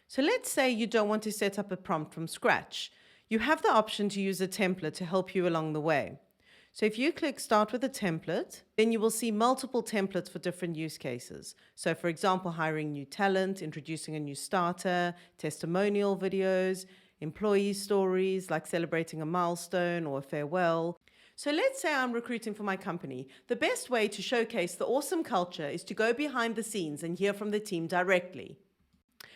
So let's say you don't want to set up a prompt from scratch. You have the option to use a template to help you along the way. So if you click Start with a template, then you will see multiple templates for different use cases. So for example, hiring new talent, introducing a new starter, testimonial videos, employee stories like celebrating a milestone or a farewell. So let's say I'm recruiting for my company. The best way to showcase the awesome culture is to go behind the scenes and hear from the team directly.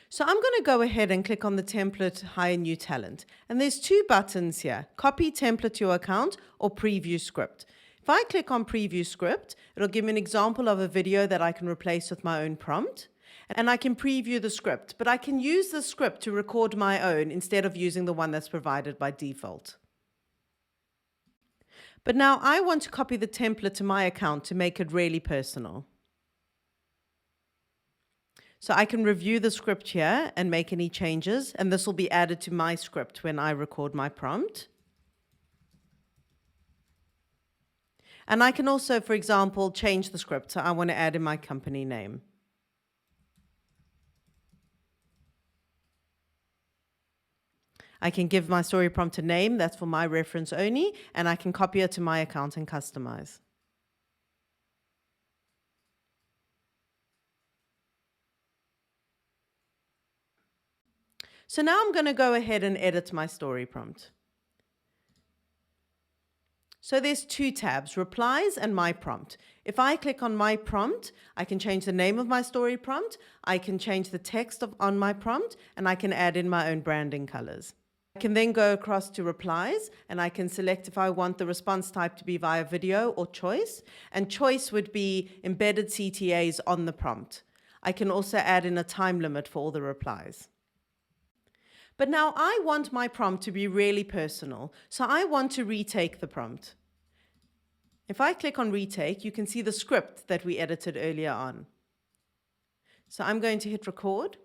So I'm going to go ahead and click on the template Hire New Talent. And there's two buttons here, Copy Template to Your Account or Preview Script. If I click on Preview Script, it'll give me an example of a video that I can replace with my own prompt. And I can preview the script, but I can use the script to record my own instead of using the one that's provided by default. But now I want to copy the template to my account to make it really personal. So I can review the script here and make any changes, and this will be added to my script when I record my prompt. And I can also, for example, change the script. So I want to add in my company name. I can give my story prompt a name that's for my reference only, and I can copy it to my account and customize. So now I'm going to go ahead and edit my story prompt. So there's two tabs, Replies and My Prompt. If I click on My Prompt, I can change the name of my story prompt, I can change the text on my prompt, and I can add in my own branding colors. I can then go across to Replies, and I can select if I want the response type to be via video or choice, and choice would be embedded CTAs on the prompt. I can also add in a time limit for all the replies. But now I want my prompt to be really personal, so I want to retake the prompt. If I click on retake, you can see the script that we edited earlier on. So I'm going to hit record.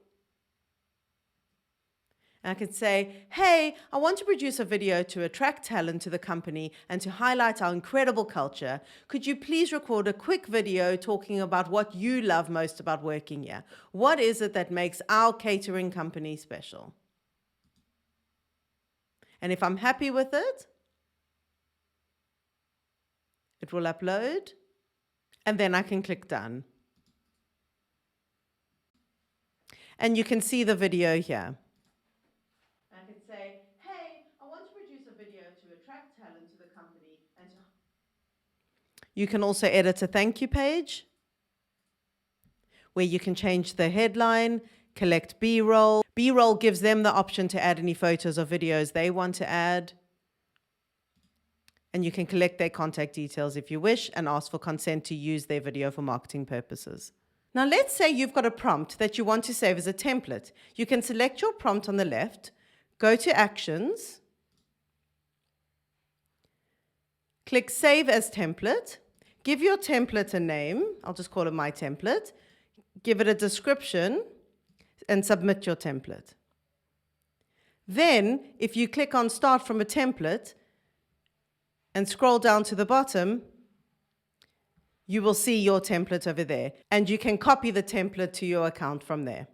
And I can say, hey, I want to produce a video to attract talent to the company and to highlight our incredible culture. Could you please record a quick video talking about what you love most about working here? What is it that makes our catering company special? And if I'm happy with it, it will upload, and then I can click done. And you can see the video here. I can say, hey, I want to produce a video to attract talent to the company and to... You can also edit a thank you page where you can change the headline, collect B-roll. B-roll gives them the option to add any photos or videos they want to add. And you can collect their contact details if you wish and ask for consent to use their video for marketing purposes. Now let's say you've got a prompt that you want to save as a template. You can select your prompt on the left, go to Actions, click Save as Template, give your template a name, I'll just call it My Template, give it a description, and submit your template. Then, if you click on Start from a Template and scroll down to the bottom, you will see your template over there, and you can copy the template to your account from there.